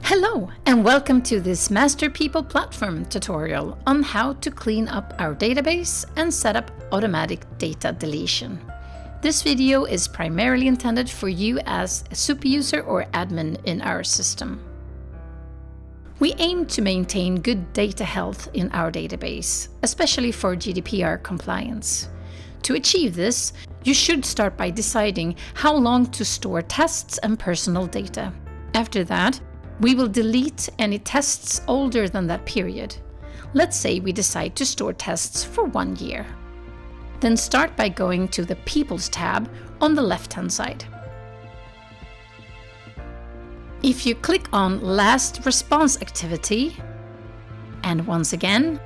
Hello and welcome to this Master People platform tutorial on how to clean up our database and set up automatic data deletion. This video is primarily intended for you as a super user or admin in our system. We aim to maintain good data health in our database, especially for GDPR compliance. To achieve this, you should start by deciding how long to store tests and personal data. After that, we will delete any tests older than that period. Let's say we decide to store tests for 1 year. Then start by going to the Peoples tab on the left-hand side. If you click on Last Response Activity, and once again,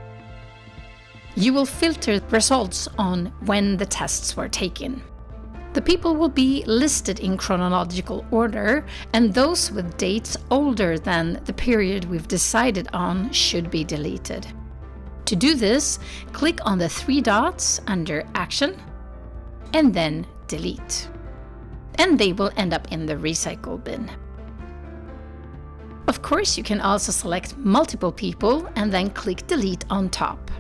you will filter results on when the tests were taken. The people will be listed in chronological order, and those with dates older than the period we've decided on should be deleted. To do this, click on the 3 dots under Action, and then Delete. And they will end up in the recycle bin. Of course, you can also select multiple people and then click Delete on top.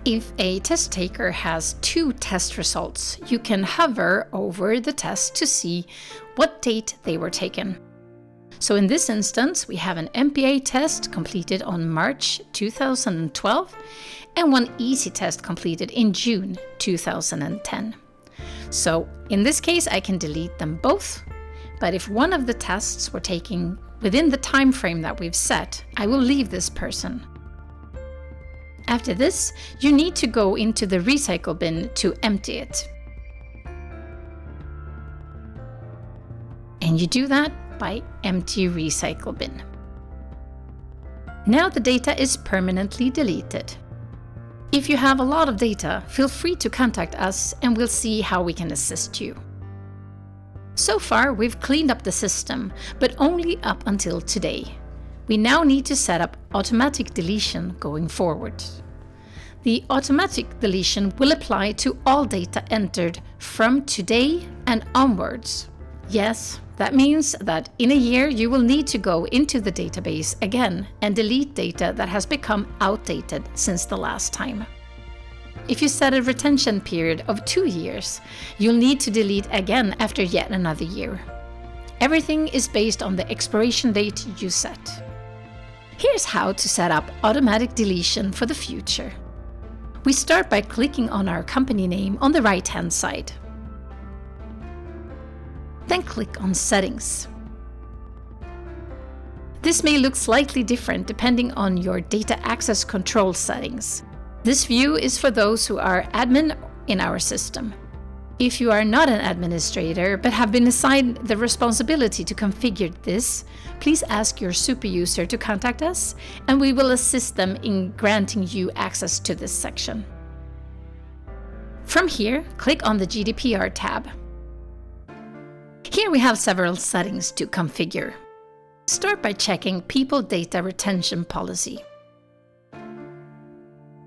If a test taker has 2 test results, you can hover over the test to see what date they were taken. So in this instance, we have an MPA test completed on March 2012 and one easy test completed in June 2010. So in this case, I can delete them both, but if one of the tests were taken within the time frame that we've set, I will leave this person. After this, you need to go into the recycle bin to empty it. And you do that by Empty Recycle Bin. Now the data is permanently deleted. If you have a lot of data, feel free to contact us and we'll see how we can assist you. So far, we've cleaned up the system, but only up until today. We now need to set up automatic deletion going forward. The automatic deletion will apply to all data entered from today and onwards. Yes, that means that in a year you will need to go into the database again and delete data that has become outdated since the last time. If you set a retention period of 2 years, you'll need to delete again after yet another year. Everything is based on the expiration date you set. Here's how to set up automatic deletion for the future. We start by clicking on our company name on the right-hand side. Then click on Settings. This may look slightly different depending on your data access control settings. This view is for those who are admin in our system. If you are not an administrator but have been assigned the responsibility to configure this, please ask your super user to contact us and we will assist them in granting you access to this section. From here, click on the GDPR tab. Here we have several settings to configure. Start by checking People Data Retention Policy.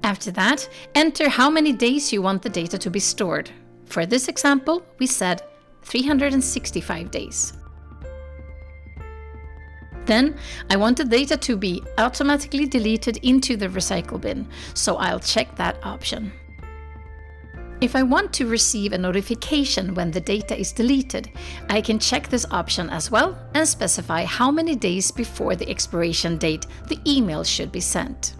After that, enter how many days you want the data to be stored. For this example, we said 365 days. Then, I want the data to be automatically deleted into the recycle bin, so I'll check that option. If I want to receive a notification when the data is deleted, I can check this option as well and specify how many days before the expiration date the email should be sent.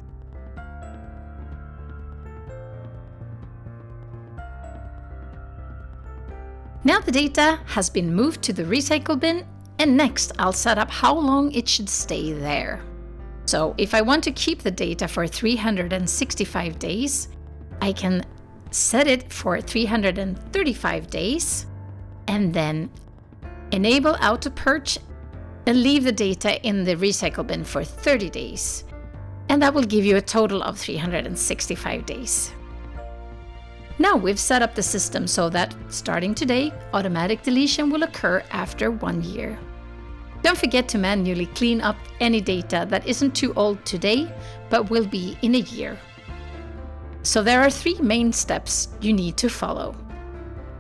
Now the data has been moved to the recycle bin, and next I'll set up how long it should stay there. So if I want to keep the data for 365 days, I can set it for 335 days and then enable auto purge and leave the data in the recycle bin for 30 days. And that will give you a total of 365 days. Now we've set up the system so that, starting today, automatic deletion will occur after 1 year. Don't forget to manually clean up any data that isn't too old today, but will be in a year. So there are 3 main steps you need to follow.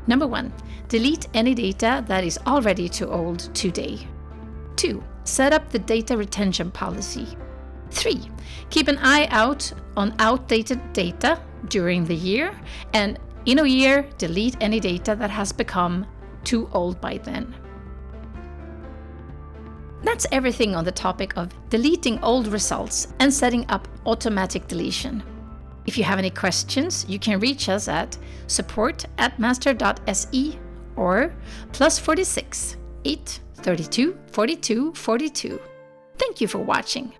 Number 1. Delete any data that is already too old today. 2. Set up the data retention policy. 3. Keep an eye out on outdated data during the year, and in a year, delete any data that has become too old by then. That's everything on the topic of deleting old results and setting up automatic deletion. If you have any questions, you can reach us at support@master.se or +46 8 32 42 42. Thank you for watching.